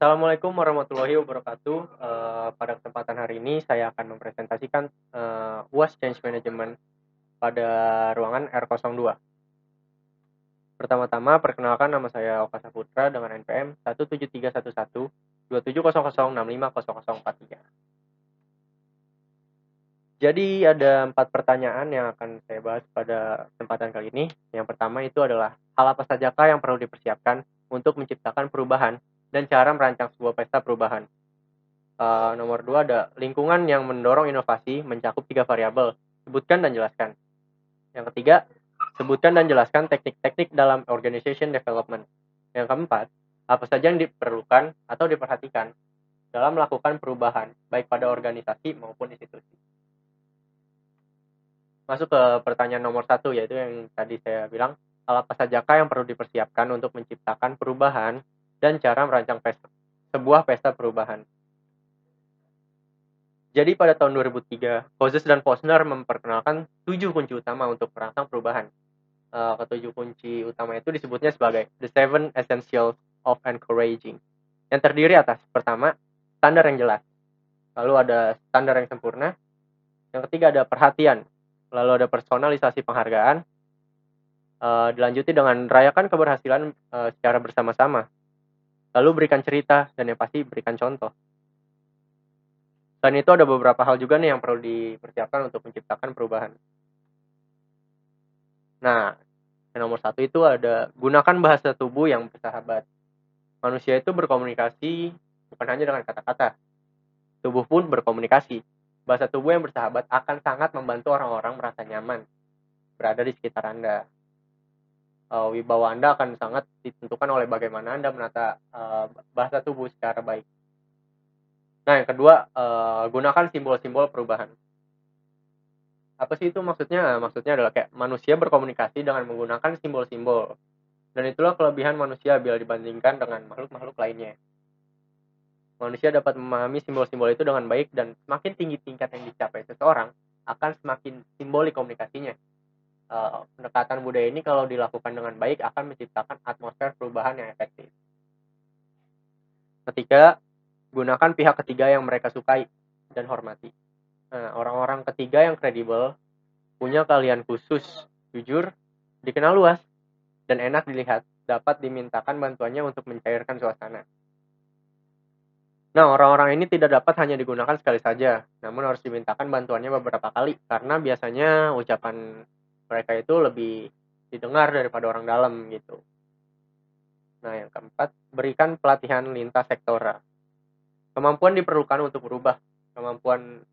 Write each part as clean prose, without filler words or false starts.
Assalamualaikum warahmatullahi wabarakatuh. Pada kesempatan hari ini saya akan mempresentasikan UAS Change Management pada ruangan R02. Pertama-tama perkenalkan, nama saya Oka Saputra dengan NPM 17311 2700650043. Jadi ada 4 pertanyaan yang akan saya bahas pada kesempatan kali ini. Yang pertama itu adalah hal apa sajakah yang perlu dipersiapkan untuk menciptakan perubahan dan cara merancang sebuah pesta perubahan. Nomor 2 ada lingkungan yang mendorong inovasi mencakup 3 variabel, sebutkan dan jelaskan. Yang ketiga, sebutkan dan jelaskan teknik-teknik dalam organization development. Yang keempat, apa saja yang diperlukan atau diperhatikan dalam melakukan perubahan, baik pada organisasi maupun institusi. Masuk ke pertanyaan nomor 1, yaitu yang tadi saya bilang, hal apa sajakah yang perlu dipersiapkan untuk menciptakan perubahan dan cara merancang sebuah pesta perubahan. Jadi pada tahun 2003, Moses dan Posner memperkenalkan 7 kunci utama untuk merangsang perubahan. Ketujuh kunci utama itu disebutnya sebagai The Seven Essentials of Encouraging, yang terdiri atas, pertama, standar yang jelas, lalu ada standar yang sempurna, yang ketiga ada perhatian, lalu ada personalisasi penghargaan, dilanjuti dengan rayakan keberhasilan secara bersama-sama, lalu berikan cerita, dan yang pasti berikan contoh. Selain itu ada beberapa hal juga nih yang perlu dipersiapkan untuk menciptakan perubahan. Nah, yang nomor 1 itu ada gunakan bahasa tubuh yang bersahabat. Manusia itu berkomunikasi bukan hanya dengan kata-kata. Tubuh pun berkomunikasi. Bahasa tubuh yang bersahabat akan sangat membantu orang-orang merasa nyaman berada di sekitar Anda. Wibawa Anda akan sangat ditentukan oleh bagaimana Anda menata bahasa tubuh secara baik. Nah, yang kedua, gunakan simbol-simbol perubahan. Apa sih itu maksudnya? Maksudnya adalah kayak manusia berkomunikasi dengan menggunakan simbol-simbol. Dan itulah kelebihan manusia bila dibandingkan dengan makhluk-makhluk lainnya. Manusia dapat memahami simbol-simbol itu dengan baik, dan semakin tinggi tingkat yang dicapai seseorang, akan semakin simbolik komunikasinya. Pendekatan budaya ini kalau dilakukan dengan baik akan menciptakan atmosfer perubahan yang efektif. Ketiga, gunakan pihak ketiga yang mereka sukai dan hormati. Orang-orang ketiga yang kredibel, punya keahlian khusus, jujur, dikenal luas, dan enak dilihat, dapat dimintakan bantuannya untuk mencairkan suasana. Nah, orang-orang ini tidak dapat hanya digunakan sekali saja, namun harus dimintakan bantuannya beberapa kali, karena biasanya ucapan mereka itu lebih didengar daripada orang dalam gitu. Nah, yang keempat, berikan pelatihan lintas sektoral. Kemampuan diperlukan untuk berubah. Kemampuan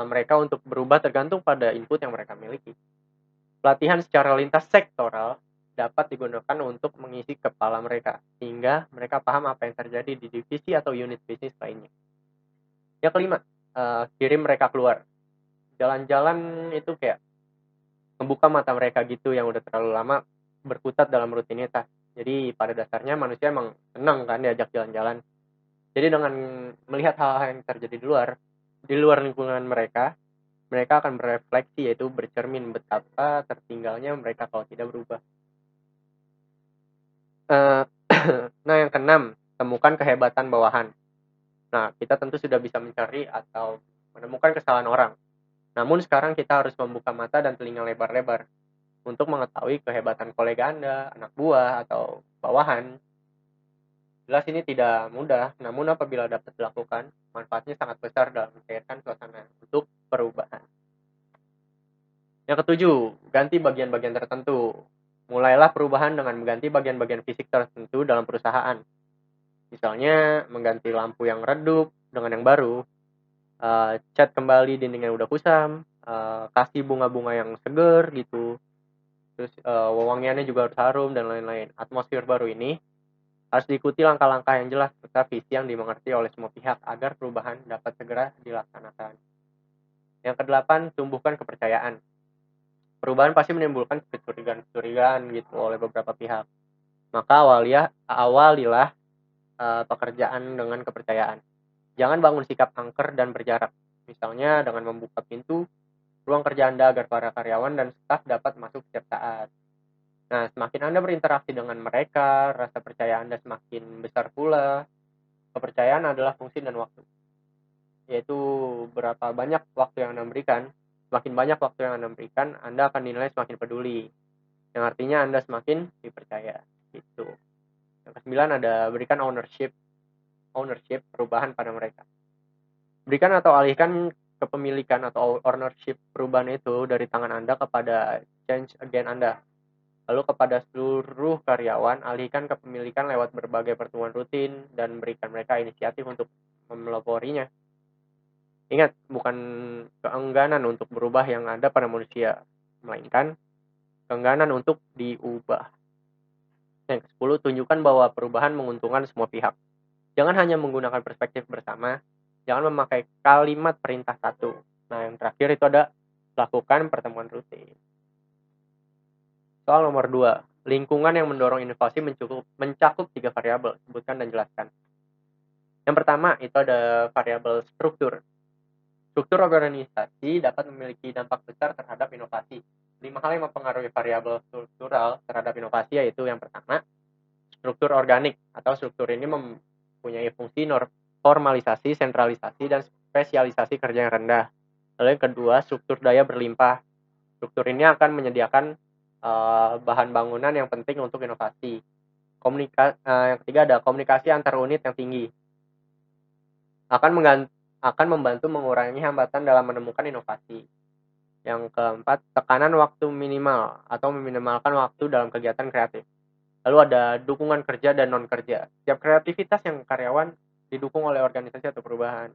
mereka untuk berubah tergantung pada input yang mereka miliki. Pelatihan secara lintas sektoral dapat digunakan untuk mengisi kepala mereka, sehingga mereka paham apa yang terjadi di divisi atau unit bisnis lainnya. Yang kelima, kirim mereka keluar. Jalan-jalan itu kayak membuka mata mereka gitu yang udah terlalu lama berkutat dalam rutinitas. Jadi pada dasarnya manusia emang senang kan diajak jalan-jalan. Jadi dengan melihat hal-hal yang terjadi di luar lingkungan mereka akan berefleksi, yaitu bercermin betapa tertinggalnya mereka kalau tidak berubah. Nah, yang keenam, temukan kehebatan bawahan. Nah, kita tentu sudah bisa mencari atau menemukan kesalahan orang. Namun sekarang kita harus membuka mata dan telinga lebar-lebar untuk mengetahui kehebatan kolega Anda, anak buah, atau bawahan. Jelas ini tidak mudah, namun apabila dapat dilakukan, manfaatnya sangat besar dalam mencairkan suasana untuk perubahan. Yang ketujuh, ganti bagian-bagian tertentu. Mulailah perubahan dengan mengganti bagian-bagian fisik tertentu dalam perusahaan. Misalnya, mengganti lampu yang redup dengan yang baru, cat kembali dinding yang udah kusam, kasih bunga-bunga yang seger gitu, terus wewangiannya juga harus harum, dan lain-lain. Atmosfer baru ini harus diikuti langkah-langkah yang jelas serta visi yang dimengerti oleh semua pihak agar perubahan dapat segera dilaksanakan. Yang kedelapan, tumbuhkan kepercayaan. Perubahan pasti menimbulkan kecurigaan gitu oleh beberapa pihak. Maka awalilah pekerjaan dengan kepercayaan. Jangan bangun sikap angker dan berjarak. Misalnya dengan membuka pintu ruang kerja Anda agar para karyawan dan staf dapat masuk setiap saat. Nah, semakin Anda berinteraksi dengan mereka, rasa percaya Anda semakin besar pula. Kepercayaan adalah fungsi dan waktu, yaitu berapa banyak waktu yang Anda berikan. Semakin banyak waktu yang Anda berikan, Anda akan dinilai semakin peduli, yang artinya Anda semakin dipercaya. Gitu. Yang kesembilan ada berikan ownership perubahan pada mereka. Berikan atau alihkan kepemilikan atau ownership perubahan itu dari tangan Anda kepada change agent Anda. Lalu kepada seluruh karyawan, alihkan kepemilikan lewat berbagai pertemuan rutin dan berikan mereka inisiatif untuk memeloporinya. Ingat, bukan keengganan untuk berubah yang ada pada manusia, melainkan keengganan untuk diubah. Yang ke-10, tunjukkan bahwa perubahan menguntungkan semua pihak. Jangan hanya menggunakan perspektif bersama, jangan memakai kalimat perintah satu. Nah, yang terakhir itu ada lakukan pertemuan rutin. Soal nomor 2, lingkungan yang mendorong inovasi mencakup 3 variabel, sebutkan dan jelaskan. Yang pertama itu ada variabel struktur. Struktur organisasi dapat memiliki dampak besar terhadap inovasi. 5 hal yang mempengaruhi variabel struktural terhadap inovasi yaitu yang pertama, struktur organik atau struktur ini mempunyai fungsi formalisasi, sentralisasi, dan spesialisasi kerja yang rendah. Lalu yang kedua, struktur daya berlimpah. Struktur ini akan menyediakan bahan bangunan yang penting untuk inovasi. Yang ketiga ada komunikasi antar unit yang tinggi. Akan membantu mengurangi hambatan dalam menemukan inovasi. Yang keempat, tekanan waktu minimal atau meminimalkan waktu dalam kegiatan kreatif. Lalu ada dukungan kerja dan non-kerja. Setiap kreativitas yang karyawan didukung oleh organisasi atau perubahan.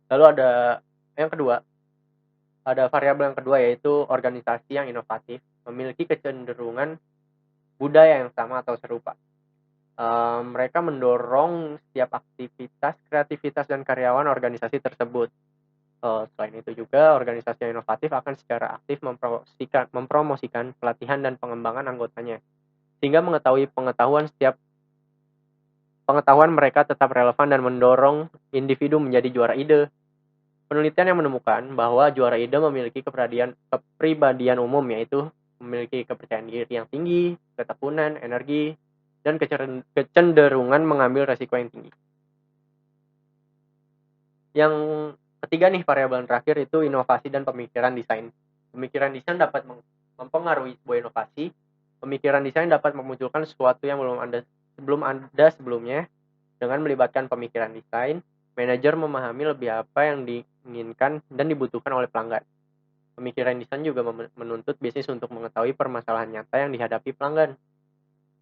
Lalu ada yang kedua, ada variabel yang kedua yaitu organisasi yang inovatif memiliki kecenderungan budaya yang sama atau serupa. Mereka mendorong setiap aktivitas, kreativitas, dan karyawan organisasi tersebut. Selain itu juga, organisasi yang inovatif akan secara aktif mempromosikan pelatihan dan pengembangan anggotanya, sehingga pengetahuan mereka tetap relevan dan mendorong individu menjadi juara ide. Penelitian yang menemukan bahwa juara ide memiliki kepribadian umum, yaitu memiliki kepercayaan diri yang tinggi, ketekunan, energi, dan kecenderungan mengambil resiko yang tinggi. Yang ketiga nih, variabel terakhir itu inovasi dan pemikiran desain. Pemikiran desain dapat mempengaruhi sebuah inovasi. Pemikiran desain dapat memunculkan sesuatu yang belum ada sebelumnya. Dengan melibatkan pemikiran desain, manajer memahami lebih apa yang diinginkan dan dibutuhkan oleh pelanggan. Pemikiran desain juga menuntut bisnis untuk mengetahui permasalahan nyata yang dihadapi pelanggan.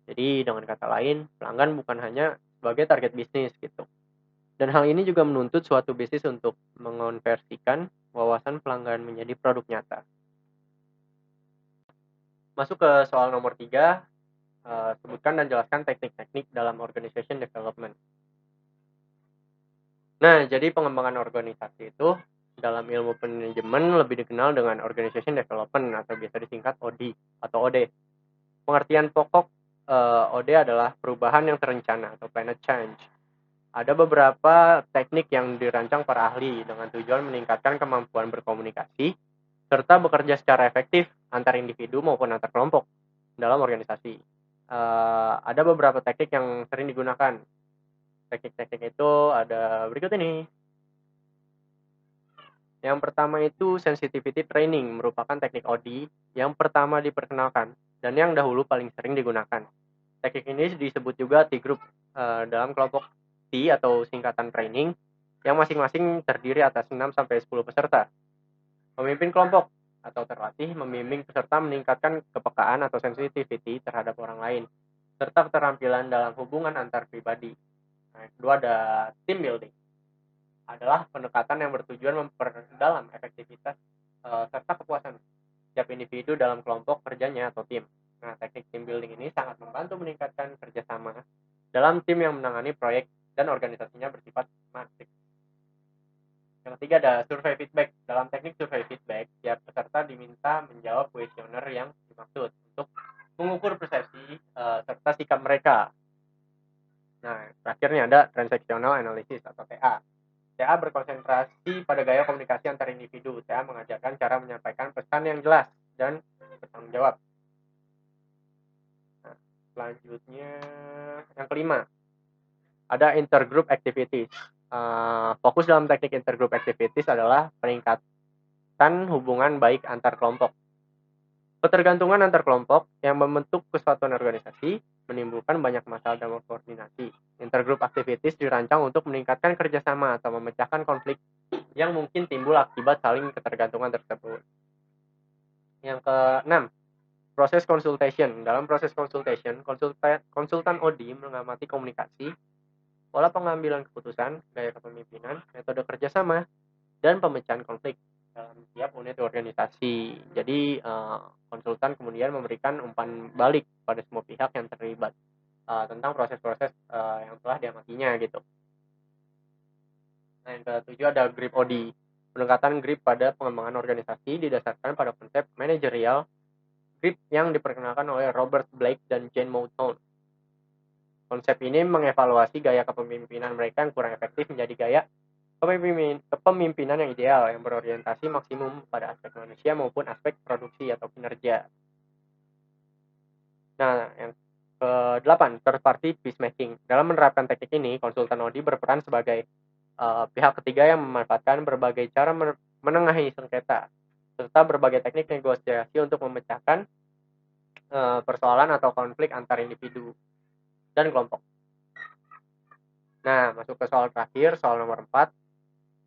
Jadi dengan kata lain, pelanggan bukan hanya sebagai target bisnis gitu. Dan hal ini juga menuntut suatu bisnis untuk mengonversikan wawasan pelanggan menjadi produk nyata. Masuk ke soal nomor 3, sebutkan dan jelaskan teknik-teknik dalam organization development. Nah, jadi pengembangan organisasi itu dalam ilmu manajemen lebih dikenal dengan organization development atau biasa disingkat OD atau OD. Pengertian pokok OD adalah perubahan yang terencana atau planned change. Ada beberapa teknik yang dirancang para ahli dengan tujuan meningkatkan kemampuan berkomunikasi serta bekerja secara efektif antar individu maupun antar kelompok dalam organisasi. Ada beberapa teknik yang sering digunakan. Teknik-teknik itu ada berikut ini. Yang pertama itu sensitivity training, merupakan teknik OD yang pertama diperkenalkan dan yang dahulu paling sering digunakan. Teknik ini disebut juga T-group dalam kelompok T atau singkatan training yang masing-masing terdiri atas 6-10 peserta. Pemimpin kelompok atau terlatih membimbing peserta meningkatkan kepekaan atau sensitivity terhadap orang lain, serta keterampilan dalam hubungan antar pribadi. Nah, yang kedua ada team building. Adalah pendekatan yang bertujuan memperdalam efektivitas serta kepuasan setiap individu dalam kelompok kerjanya atau tim. Nah, teknik team building ini sangat membantu meningkatkan kerjasama dalam tim yang menangani proyek dan organisasinya bersifat matrix. Yang ketiga ada survei feedback. Dalam teknik survei feedback, setiap peserta diminta menjawab kuesioner yang dimaksud untuk mengukur persepsi serta sikap mereka. Nah, terakhirnya ada transactional analysis atau TA. TA berkonsentrasi pada gaya komunikasi antar individu. TA mengajarkan cara menyampaikan pesan yang jelas dan bertanggung jawab. Nah, selanjutnya yang kelima, Ada intergroup activities. Fokus dalam teknik intergroup activities adalah peningkatan hubungan baik antar kelompok. Ketergantungan antar kelompok yang membentuk kesatuan organisasi menimbulkan banyak masalah dalam koordinasi. Intergroup activities dirancang untuk meningkatkan kerjasama atau memecahkan konflik yang mungkin timbul akibat saling ketergantungan tersebut. Yang keenam, proses consultation. Dalam proses consultation, konsultan OD mengamati komunikasi, pola pengambilan keputusan, gaya kepemimpinan, metode kerjasama, dan pemecahan konflik dalam tiap unit organisasi. Jadi konsultan kemudian memberikan umpan balik pada semua pihak yang terlibat tentang proses-proses yang telah diamatinya gitu. Nah, yang ketujuh ada GRIP OD. Pendekatan GRIP pada pengembangan organisasi didasarkan pada konsep manajerial GRIP yang diperkenalkan oleh Robert Blake dan Jane Moulton. Konsep ini mengevaluasi gaya kepemimpinan mereka yang kurang efektif menjadi gaya kepemimpinan yang ideal yang berorientasi maksimum pada aspek manusia maupun aspek produksi atau kinerja. Nah, yang ke-8, third party peacemaking. Dalam menerapkan teknik ini, konsultan OD berperan sebagai pihak ketiga yang memanfaatkan berbagai cara menengahi sengketa serta berbagai teknik negosiasi untuk memecahkan persoalan atau konflik antar individu dan kelompok. Nah, masuk ke soal terakhir, soal nomor 4.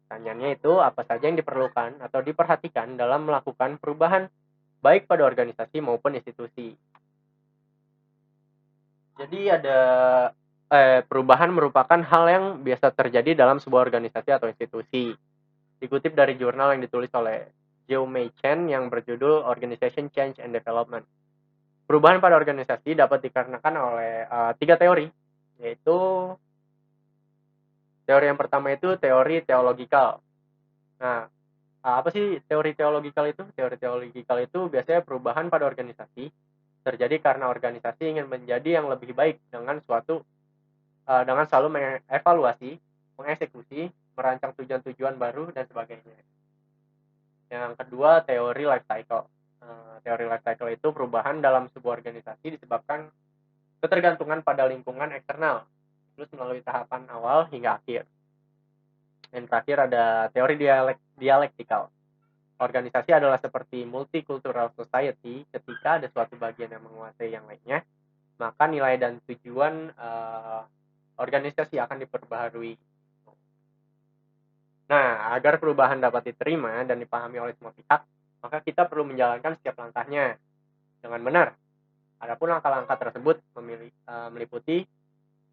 Pertanyaannya itu, apa saja yang diperlukan atau diperhatikan dalam melakukan perubahan baik pada organisasi maupun institusi. Jadi ada perubahan merupakan hal yang biasa terjadi dalam sebuah organisasi atau institusi. Dikutip dari jurnal yang ditulis oleh Joe May Chen yang berjudul Organization Change and Development. Perubahan pada organisasi dapat dikarenakan oleh 3 teori, yaitu teori yang pertama itu teori teologikal. Nah, apa sih teori teologikal itu? Teori teologikal itu biasanya perubahan pada organisasi terjadi karena organisasi ingin menjadi yang lebih baik dengan dengan selalu mengevaluasi, mengeksekusi, merancang tujuan-tujuan baru dan sebagainya. Yang kedua, teori life cycle. Teori life cycle itu perubahan dalam sebuah organisasi disebabkan ketergantungan pada lingkungan eksternal, terus melalui tahapan awal hingga akhir. Dan terakhir ada teori dialektikal. Organisasi adalah seperti multicultural society. Ketika ada suatu bagian yang menguasai yang lainnya, maka nilai dan tujuan organisasi akan diperbaharui. Nah, agar perubahan dapat diterima dan dipahami oleh semua pihak, maka kita perlu menjalankan setiap langkahnya dengan benar. Adapun langkah-langkah tersebut meliputi,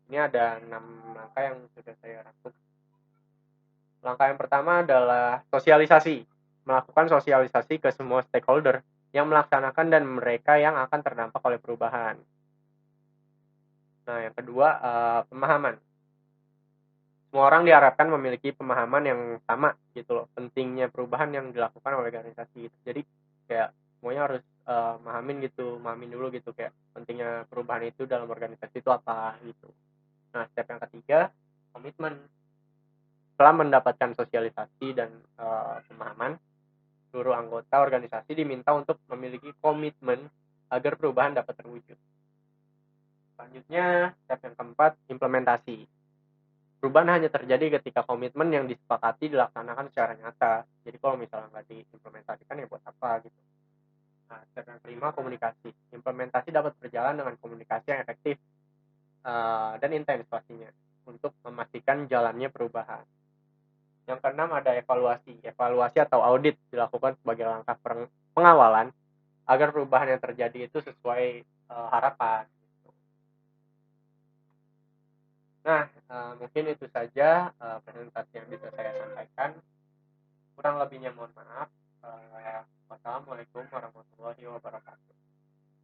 ini ada 6 langkah yang sudah saya rangkum. Langkah yang pertama adalah sosialisasi. Melakukan sosialisasi ke semua stakeholder yang melaksanakan dan mereka yang akan terdampak oleh perubahan. Nah, yang kedua, pemahaman. Semua orang diharapkan memiliki pemahaman yang sama gitu loh, pentingnya perubahan yang dilakukan oleh organisasi. Jadi kayak semuanya harus mahamin dulu gitu kayak pentingnya perubahan itu dalam organisasi itu apa gitu. Nah, step yang ketiga, komitmen. Setelah mendapatkan sosialisasi dan pemahaman, seluruh anggota organisasi diminta untuk memiliki komitmen agar perubahan dapat terwujud. Selanjutnya, step yang keempat, implementasi. Perubahan hanya terjadi ketika komitmen yang disepakati dilaksanakan secara nyata. Jadi kalau misalnya nggak diimplementasikan ya buat apa gitu. Nah, step yang kelima, komunikasi. Implementasi dapat berjalan dengan komunikasi yang efektif dan intens pastinya untuk memastikan jalannya perubahan. Yang keenam ada evaluasi. Evaluasi atau audit dilakukan sebagai langkah pengawalan agar perubahan yang terjadi itu sesuai harapan. Nah, mungkin itu saja presentasi yang bisa saya sampaikan. Kurang lebihnya mohon maaf. Wassalamualaikum warahmatullahi wabarakatuh.